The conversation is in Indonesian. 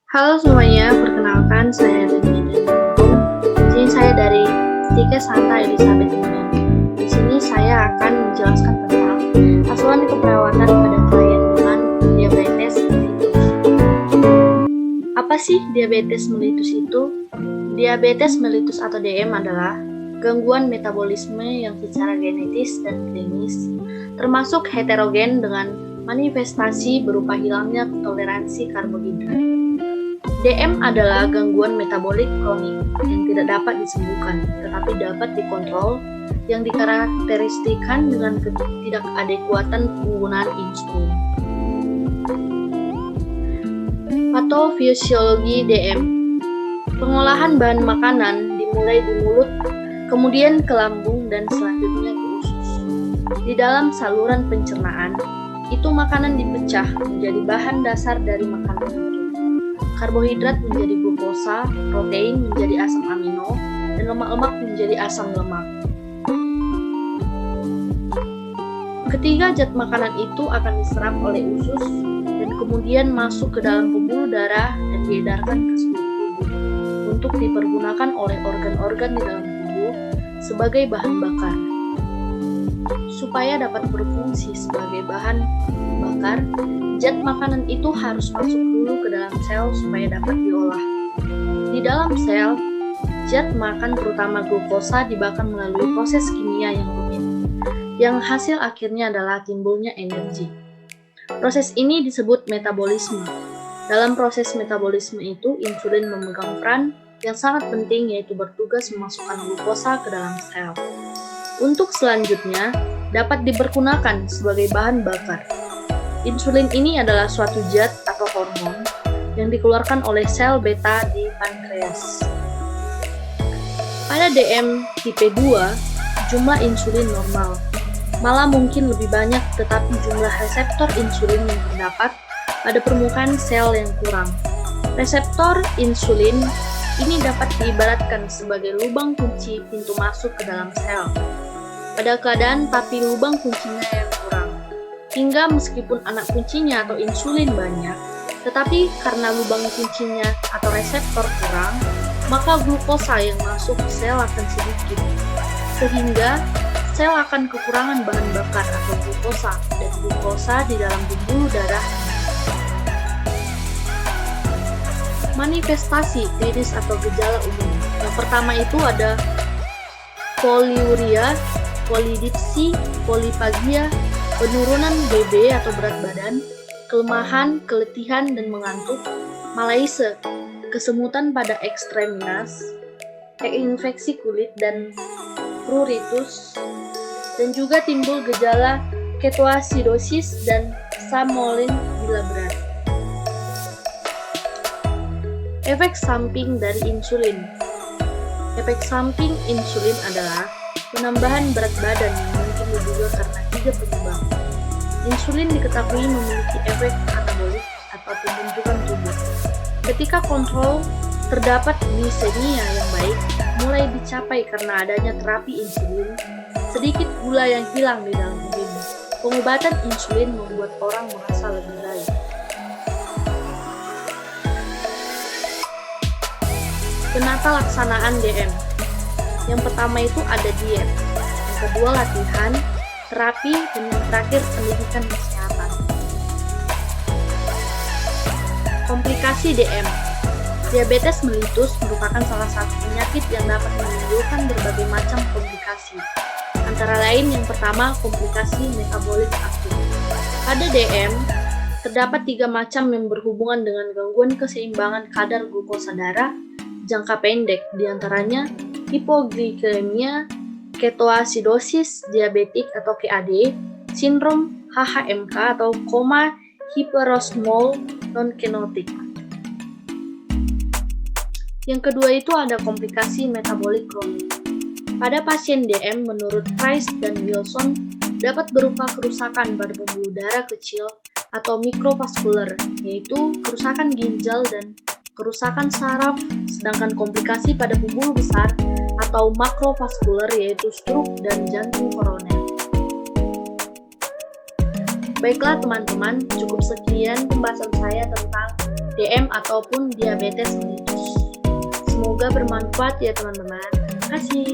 Halo semuanya, perkenalkan saya Deni Danantum. Di sini saya dari Stika Santa Elizabeth Union. Di sini saya akan menjelaskan tentang asuhan keperawatan pada klien dengan diabetes mellitus. Apa sih diabetes mellitus itu? Diabetes mellitus atau DM adalah gangguan metabolisme yang secara genetis dan klinis termasuk heterogen dengan manifestasi berupa hilangnya toleransi karbohidrat. DM adalah gangguan metabolik kronik yang tidak dapat disembuhkan, tetapi dapat dikontrol, yang dikarakteristikan dengan ketidakadekuatan penggunaan insulin. Patofisiologi DM. Pengolahan bahan makanan dimulai di mulut, kemudian ke lambung, dan selanjutnya ke usus. Di dalam saluran pencernaan, itu makanan dipecah menjadi bahan dasar dari makanan itu. Karbohidrat menjadi glukosa, protein menjadi asam amino, dan lemak-lemak menjadi asam lemak. Ketiga zat makanan itu akan diserap oleh usus dan kemudian masuk ke dalam pembuluh darah dan diedarkan ke seluruh tubuh untuk dipergunakan oleh organ-organ di dalam tubuh sebagai bahan bakar. Supaya dapat berfungsi sebagai bahan bakar, zat makanan itu harus masuk dulu ke dalam sel supaya dapat diolah. Di dalam sel, zat makan terutama glukosa dibakar melalui proses kimia yang rumit, yang hasil akhirnya adalah timbulnya energi. Proses ini disebut metabolisme. Dalam proses metabolisme itu, insulin memegang peran yang sangat penting, yaitu bertugas memasukkan glukosa ke dalam sel. Untuk selanjutnya, dapat dipergunakan sebagai bahan bakar. Insulin ini adalah suatu zat atau hormon yang dikeluarkan oleh sel beta di pankreas. Pada DM tipe 2, jumlah insulin normal, malah mungkin lebih banyak, tetapi jumlah reseptor insulin yang terdapat pada permukaan sel yang kurang. Reseptor insulin ini dapat diibaratkan sebagai lubang kunci pintu masuk ke dalam sel. Pada keadaan tapi lubang kuncinya yang kurang, hingga meskipun anak kuncinya atau insulin banyak, tetapi karena lubang kuncinya atau reseptor kurang, maka glukosa yang masuk ke sel akan sedikit, sehingga sel akan kekurangan bahan bakar atau glukosa, dan glukosa di dalam pembuluh darah. Manifestasi klinis atau gejala umum. Yang pertama itu ada poliuria, polidipsi, polifagia, penurunan BB atau berat badan, kelemahan, keletihan dan mengantuk, malaise, kesemutan pada ekstremitas, infeksi kulit dan pruritus, dan juga timbul gejala ketoasidosis dan samolin bila berat. Efek samping dari insulin. Efek samping insulin adalah penambahan berat badan yang mungkin diduga karena 3 penyebab. Insulin diketahui memiliki efek anabolik atau pembentukan tubuh. Ketika kontrol terdapat glikemia yang baik mulai dicapai karena adanya terapi insulin, sedikit gula yang hilang di dalam tubuh. Pengobatan insulin membuat orang merasa lebih baik. Penata laksanaan DM. Yang pertama itu ada diet, yang kedua latihan, terapi, dan yang terakhir pendidikan kesehatan. Komplikasi DM. Diabetes mellitus merupakan salah satu penyakit yang dapat menimbulkan berbagai macam komplikasi. Antara lain yang pertama, komplikasi metabolik akut. Pada DM, terdapat 3 macam yang berhubungan dengan gangguan keseimbangan kadar glukosa darah jangka pendek, diantaranya hipoglikemia, ketoasidosis diabetik atau KAD, sindrom HHMK atau koma hiperosmol non-kenotik. Yang kedua itu ada komplikasi metabolik kronik. Pada pasien DM menurut Price dan Wilson dapat berupa kerusakan pada pembuluh darah kecil atau mikrovaskuler, yaitu kerusakan ginjal dan kerusakan saraf, sedangkan komplikasi pada pembuluh besar atau makrovaskuler yaitu stroke dan jantung koroner. Baiklah teman-teman, cukup sekian pembahasan saya tentang DM ataupun diabetes mellitus. Semoga bermanfaat ya teman-teman. Terima kasih.